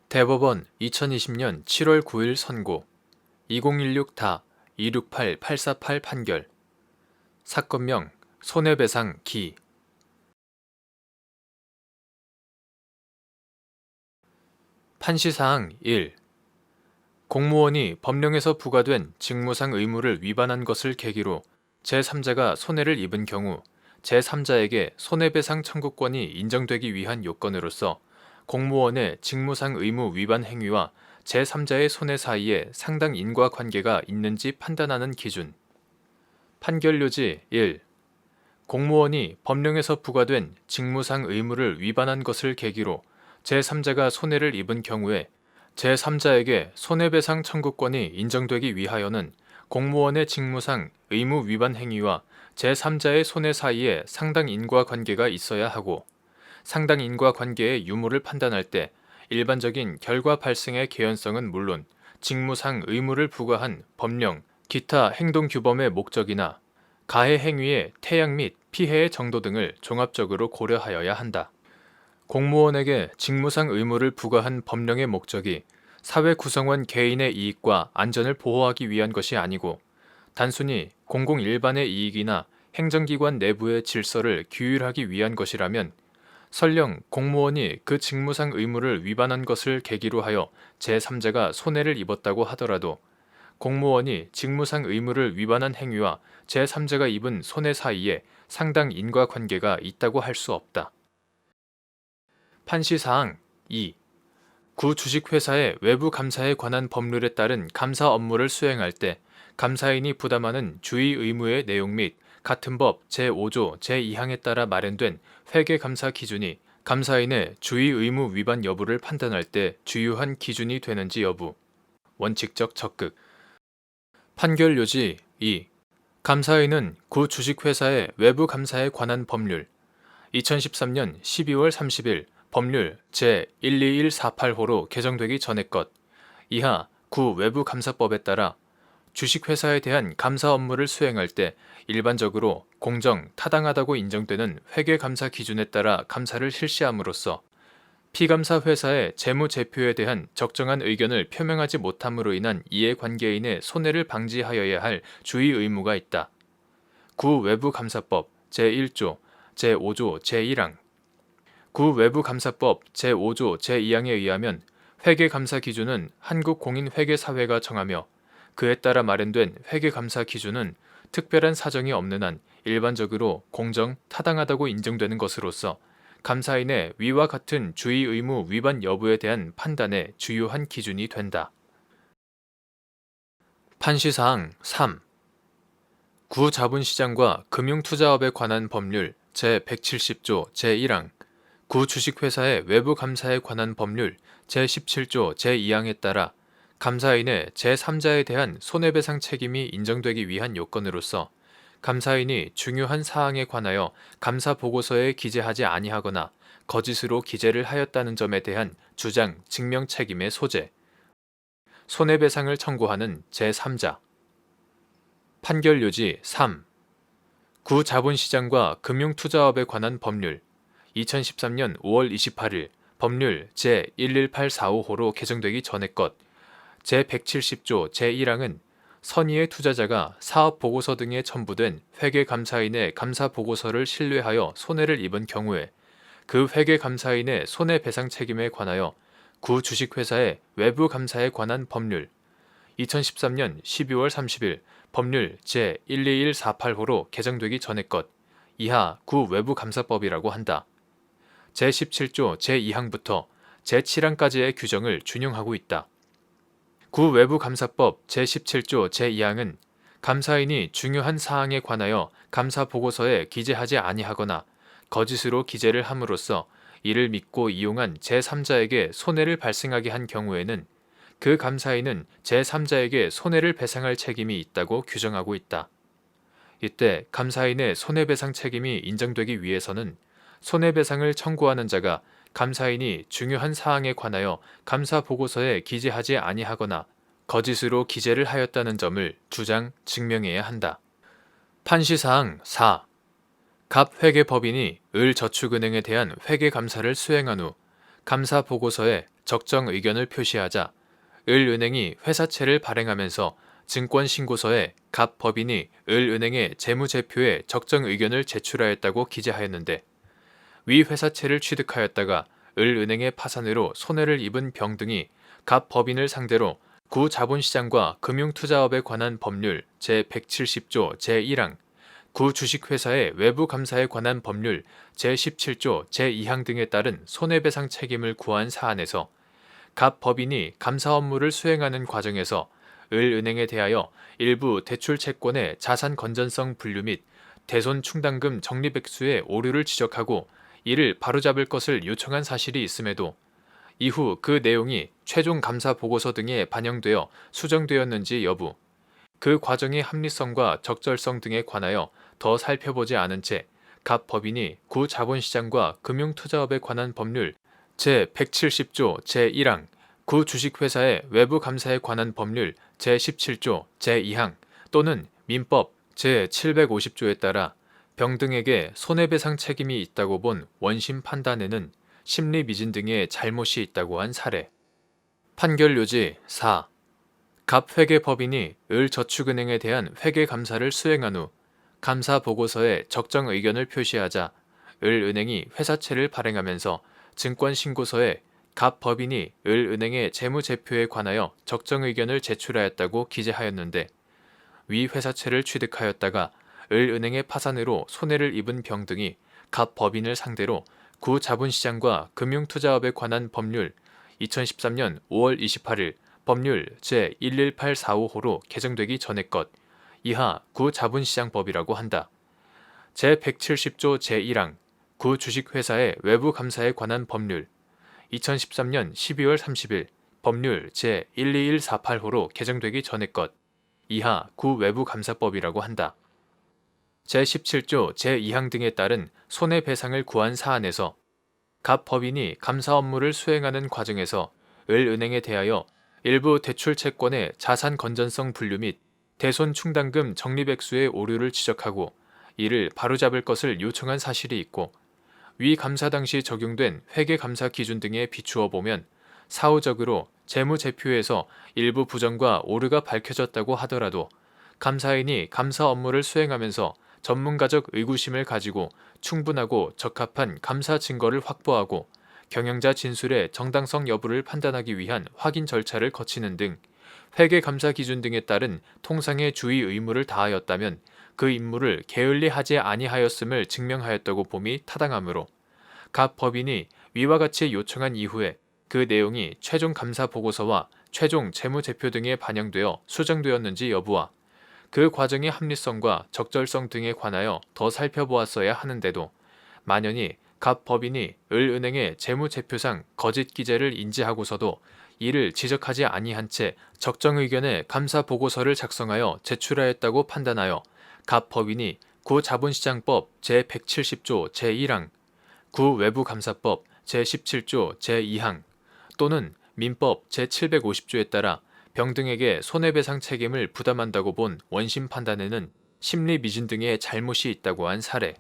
대법원 2020년 7월 9일 선고 2016-268-848 판결 사건명 손해배상 기 판시사항 1. 공무원이 법령에서 부과된 직무상 의무를 위반한 것을 계기로 제3자가 손해를 입은 경우 제3자에게 손해배상 청구권이 인정되기 위한 요건으로서 공무원의 직무상 의무 위반 행위와 제3자의 손해 사이에 상당 인과관계가 있는지 판단하는 기준. 판결요지 1. 공무원이 법령에서 부과된 직무상 의무를 위반한 것을 계기로 제3자가 손해를 입은 경우에 제3자에게 손해배상 청구권이 인정되기 위하여는 공무원의 직무상 의무 위반 행위와 제3자의 손해 사이에 상당 인과관계가 있어야 하고, 상당 인과관계의 유무를 판단할 때 일반적인 결과 발생의 개연성은 물론 직무상 의무를 부과한 법령, 기타 행동규범의 목적이나 가해 행위의 태양 및 피해의 정도 등을 종합적으로 고려하여야 한다. 공무원에게 직무상 의무를 부과한 법령의 목적이 사회 구성원 개인의 이익과 안전을 보호하기 위한 것이 아니고 단순히 공공 일반의 이익이나 행정기관 내부의 질서를 규율하기 위한 것이라면 설령 공무원이 그 직무상 의무를 위반한 것을 계기로 하여 제3자가 손해를 입었다고 하더라도 공무원이 직무상 의무를 위반한 행위와 제3자가 입은 손해 사이에 상당 인과관계가 있다고 할 수 없다. 판시사항 2. 구 주식회사의 외부 감사에 관한 법률에 따른 감사 업무를 수행할 때 감사인이 부담하는 주의 의무의 내용 및 같은 법 제5조 제2항에 따라 마련된 회계감사 기준이 감사인의 주의 의무 위반 여부를 판단할 때 주요한 기준이 되는지 여부. 원칙적 적극. 판결요지 2. 감사인은 구 주식회사의 외부 감사에 관한 법률 2013년 12월 30일 법률 제12148호로 개정되기 전의 것 이하 구 외부감사법에 따라 주식회사에 대한 감사 업무를 수행할 때 일반적으로 공정, 타당하다고 인정되는 회계감사 기준에 따라 감사를 실시함으로써 피감사 회사의 재무제표에 대한 적정한 의견을 표명하지 못함으로 인한 이해관계인의 손해를 방지하여야 할 주의 의무가 있다. 구 외부감사법 제1조, 제5조, 제1항 구 외부감사법 제5조 제2항에 의하면 회계감사 기준은 한국공인회계사회가 정하며 그에 따라 마련된 회계감사 기준은 특별한 사정이 없는 한 일반적으로 공정, 타당하다고 인정되는 것으로서 감사인의 위와 같은 주의 의무 위반 여부에 대한 판단의 주요한 기준이 된다. 판시사항 3. 구자본시장과 금융투자업에 관한 법률 제170조 제1항 구 주식회사의 외부 감사에 관한 법률 제17조 제2항에 따라 감사인의 제3자에 대한 손해배상 책임이 인정되기 위한 요건으로서 감사인이 중요한 사항에 관하여 감사 보고서에 기재하지 아니하거나 거짓으로 기재를 하였다는 점에 대한 주장, 증명 책임의 소재, 손해배상을 청구하는 제3자. 판결요지 3. 구 자본시장과 금융투자업에 관한 법률 2013년 5월 28일 법률 제11845호로 개정되기 전의 것 제170조 제1항은 선의의 투자자가 사업보고서 등에 첨부된 회계감사인의 감사보고서를 신뢰하여 손해를 입은 경우에 그 회계감사인의 손해배상 책임에 관하여 구 주식회사의 외부감사에 관한 법률 2013년 12월 30일 법률 제12148호로 개정되기 전의 것 이하 구 외부감사법이라고 한다. 제17조 제2항부터 제7항까지의 규정을 준용하고 있다. 구 외부감사법 제17조 제2항은 감사인이 중요한 사항에 관하여 감사 보고서에 기재하지 아니하거나 거짓으로 기재를 함으로써 이를 믿고 이용한 제3자에게 손해를 발생하게 한 경우에는 그 감사인은 제3자에게 손해를 배상할 책임이 있다고 규정하고 있다. 이때 감사인의 손해배상 책임이 인정되기 위해서는 손해배상을 청구하는 자가 감사인이 중요한 사항에 관하여 감사 보고서에 기재하지 아니하거나 거짓으로 기재를 하였다는 점을 주장, 증명해야 한다. 판시사항 4. 갑 회계법인이 을 저축은행에 대한 회계감사를 수행한 후 감사 보고서에 적정 의견을 표시하자 을은행이 회사채를 발행하면서 증권신고서에 갑 법인이 을은행의 재무제표에 적정 의견을 제출하였다고 기재하였는데 위 회사채를 취득하였다가 을은행의 파산으로 손해를 입은 병등이 갑 법인을 상대로 구자본시장과 금융투자업에 관한 법률 제170조 제1항, 구주식회사의 외부감사에 관한 법률 제17조 제2항 등에 따른 손해배상 책임을 구한 사안에서 갑 법인이 감사 업무를 수행하는 과정에서 을은행에 대하여 일부 대출 채권의 자산 건전성 분류 및 대손 충당금 적립액수의 오류를 지적하고 이를 바로잡을 것을 요청한 사실이 있음에도 이후 그 내용이 최종 감사 보고서 등에 반영되어 수정되었는지 여부, 그 과정의 합리성과 적절성 등에 관하여 더 살펴보지 않은 채 갑 법인이 구자본시장과 금융투자업에 관한 법률 제170조 제1항, 구주식회사의 외부감사에 관한 법률 제17조 제2항 또는 민법 제750조에 따라 병등에게 손해배상 책임이 있다고 본 원심 판단에는 심리미진 등의 잘못이 있다고 한 사례. 판결요지 4. 갑 회계법인이 을저축은행에 대한 회계감사를 수행한 후 감사 보고서에 적정 의견을 표시하자 을은행이 회사채를 발행하면서 증권신고서에 갑 법인이 을은행의 재무제표에 관하여 적정 의견을 제출하였다고 기재하였는데 위 회사채를 취득하였다가 을은행의 파산으로 손해를 입은 병등이 갑 법인을 상대로 구자본시장과 금융투자업에 관한 법률 2013년 5월 28일 법률 제11845호로 개정되기 전의 것 이하 구자본시장법이라고 한다. 제170조 제1항 구주식회사의 외부감사에 관한 법률 2013년 12월 30일 법률 제12148호로 개정되기 전의 것 이하 구외부감사법이라고 한다. 제17조 제2항 등에 따른 손해배상을 구한 사안에서 갑 법인이 감사 업무를 수행하는 과정에서 을은행에 대하여 일부 대출 채권의 자산 건전성 분류 및 대손 충당금 적립액수의 오류를 지적하고 이를 바로잡을 것을 요청한 사실이 있고 위 감사 당시 적용된 회계감사 기준 등에 비추어 보면 사후적으로 재무제표에서 일부 부정과 오류가 밝혀졌다고 하더라도 감사인이 감사 업무를 수행하면서 전문가적 의구심을 가지고 충분하고 적합한 감사 증거를 확보하고 경영자 진술의 정당성 여부를 판단하기 위한 확인 절차를 거치는 등 회계감사 기준 등에 따른 통상의 주의 의무를 다하였다면 그 임무를 게을리하지 아니하였음을 증명하였다고 봄이 타당하므로 각 법인이 위와 같이 요청한 이후에 그 내용이 최종 감사 보고서와 최종 재무제표 등에 반영되어 수정되었는지 여부와 그 과정의 합리성과 적절성 등에 관하여 더 살펴보았어야 하는데도 만연히 갑 법인이 을은행의 재무제표상 거짓 기재를 인지하고서도 이를 지적하지 아니한 채 적정 의견의 감사 보고서를 작성하여 제출하였다고 판단하여 갑 법인이 구자본시장법 제170조 제1항, 구외부감사법 제17조 제2항 또는 민법 제750조에 따라 병등에게 손해배상 책임을 부담한다고 본 원심 판단에는 심리미진 등의 잘못이 있다고 한 사례.